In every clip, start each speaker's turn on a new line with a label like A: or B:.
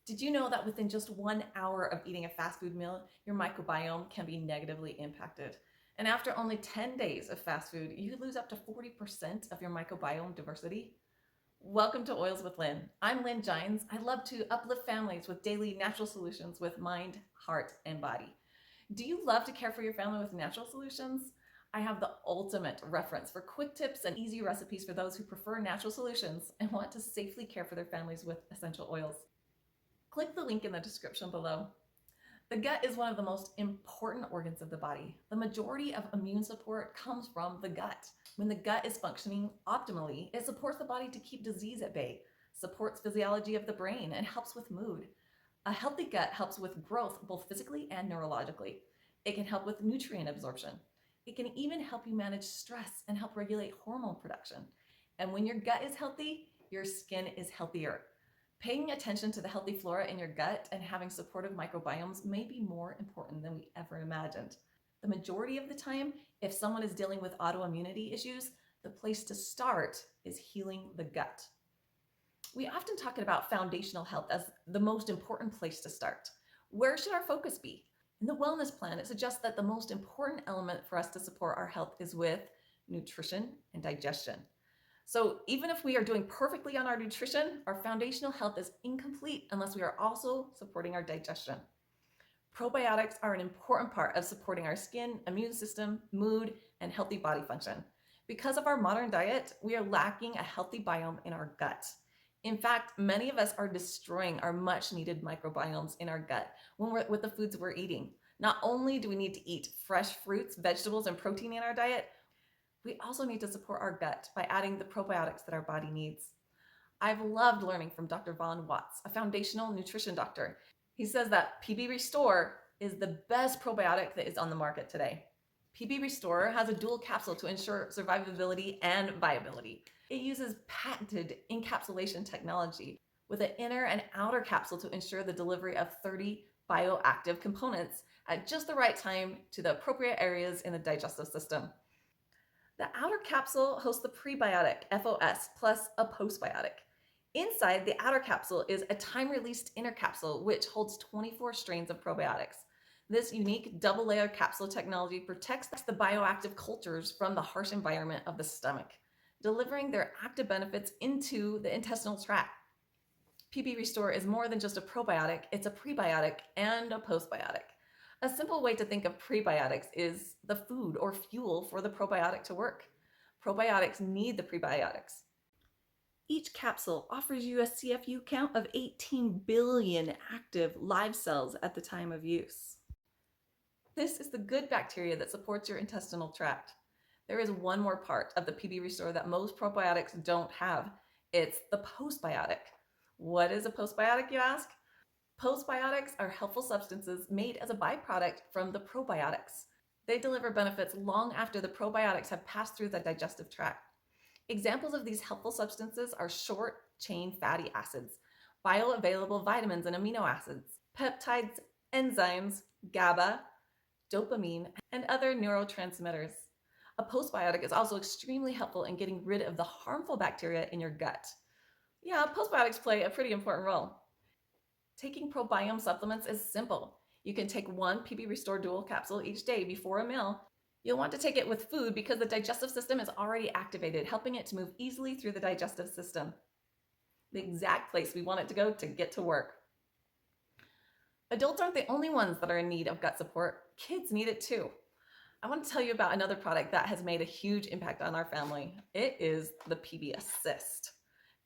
A: Did you know that within just 1 hour of eating a fast food meal, your microbiome can be negatively impacted? And after only 10 days of fast food, you could lose up to 40% of your microbiome diversity? Welcome to Oils with Lynn. I'm Lynn Gines. I love to uplift families with daily natural solutions with mind, heart, and body. Do you love to care for your family with natural solutions? I have the ultimate reference for quick tips and easy recipes for those who prefer natural solutions and want to safely care for their families with essential oils. Click the link in the description below. The gut is one of the most important organs of the body. The majority of immune support comes from the gut. When the gut is functioning optimally, it supports the body to keep disease at bay, supports physiology of the brain, and helps with mood. A healthy gut helps with growth both physically and neurologically. It can help with nutrient absorption. It can even help you manage stress and help regulate hormone production. And when your gut is healthy, your skin is healthier. Paying attention to the healthy flora in your gut and having supportive microbiomes may be more important than we ever imagined. The majority of the time, if someone is dealing with autoimmunity issues, the place to start is healing the gut. We often talk about foundational health as the most important place to start. Where should our focus be? In the wellness plan, it suggests that the most important element for us to support our health is with nutrition and digestion. So even if we are doing perfectly on our nutrition, our foundational health is incomplete unless we are also supporting our digestion. Probiotics are an important part of supporting our skin, immune system, mood, and healthy body function. Because of our modern diet, we are lacking a healthy biome in our gut. In fact, many of us are destroying our much needed microbiomes in our gut with the foods we're eating. Not only do we need to eat fresh fruits, vegetables, and protein in our diet, we also need to support our gut by adding the probiotics that our body needs. I've loved learning from Dr. Vaughn Watts, a foundational nutrition doctor. He says that PB Restore is the best probiotic that is on the market today. PB Restore has a dual capsule to ensure survivability and viability. It uses patented encapsulation technology with an inner and outer capsule to ensure the delivery of 30 bioactive components at just the right time to the appropriate areas in the digestive system. The outer capsule hosts the prebiotic, FOS, plus a postbiotic. Inside the outer capsule is a time-released inner capsule, which holds 24 strains of probiotics. This unique double-layer capsule technology protects the bioactive cultures from the harsh environment of the stomach, delivering their active benefits into the intestinal tract. PB Restore is more than just a probiotic, it's a prebiotic and a postbiotic. A simple way to think of prebiotics is the food or fuel for the probiotic to work. Probiotics need the prebiotics. Each capsule offers you a CFU count of 18 billion active live cells at the time of use. This is the good bacteria that supports your intestinal tract. There is one more part of the PB Restore that most probiotics don't have. It's the postbiotic. What is a postbiotic, you ask? Postbiotics are helpful substances made as a byproduct from the probiotics. They deliver benefits long after the probiotics have passed through the digestive tract. Examples of these helpful substances are short-chain fatty acids, bioavailable vitamins and amino acids, peptides, enzymes, GABA, dopamine, and other neurotransmitters. A postbiotic is also extremely helpful in getting rid of the harmful bacteria in your gut. Yeah, postbiotics play a pretty important role. Taking probiome supplements is simple. You can take one PB Restore Dual capsule each day before a meal. You'll want to take it with food because the digestive system is already activated, helping it to move easily through the digestive system. The exact place we want it to go to get to work. Adults aren't the only ones that are in need of gut support. Kids need it too. I want to tell you about another product that has made a huge impact on our family. It is the PB Assist.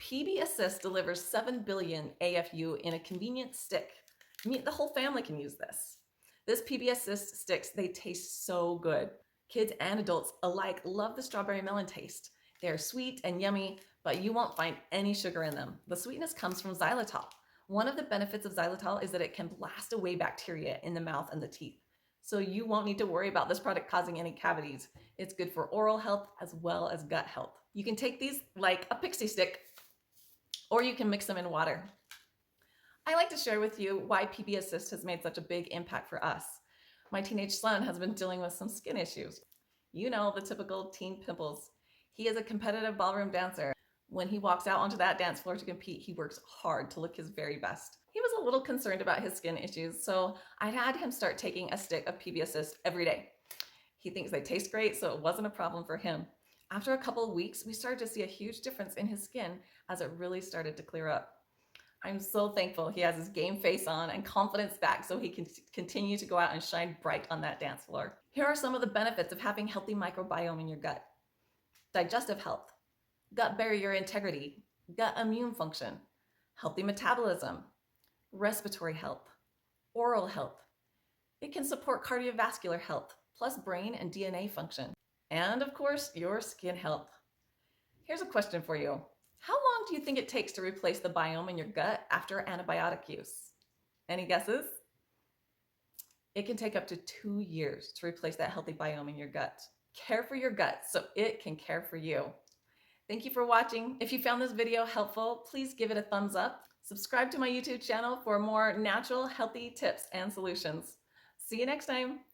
A: PB Assist delivers 7 billion AFU in a convenient stick. The whole family can use this. This PB Assist sticks, they taste so good. Kids and adults alike love the strawberry melon taste. They are sweet and yummy, but you won't find any sugar in them. The sweetness comes from xylitol. One of the benefits of xylitol is that it can blast away bacteria in the mouth and the teeth. So you won't need to worry about this product causing any cavities. It's good for oral health as well as gut health. You can take these like a pixie stick, or you can mix them in water. I like to share with you why PB Assist has made such a big impact for us. My teenage son has been dealing with some skin issues. You know, the typical teen pimples. He is a competitive ballroom dancer. When he walks out onto that dance floor to compete, he works hard to look his very best. He was was a little concerned about his skin issues, so I had him start taking a stick of PB Assist every day. He thinks they taste great, so it wasn't a problem for him. After a couple of weeks, we started to see a huge difference in his skin as it really started to clear up. I'm so thankful he has his game face on and confidence back so he can continue to go out and shine bright on that dance floor. Here are some of the benefits of having healthy microbiome in your gut. Digestive health, gut barrier integrity, gut immune function, healthy metabolism, respiratory health, oral health. It can support cardiovascular health, plus brain and DNA function. And of course, your skin health. Here's a question for you. How long do you think it takes to replace the biome in your gut after antibiotic use? Any guesses? It can take up to 2 years to replace that healthy biome in your gut. Care for your gut so it can care for you. Thank you for watching. If you found this video helpful, please give it a thumbs up. Subscribe to my YouTube channel for more natural, healthy tips and solutions. See you next time.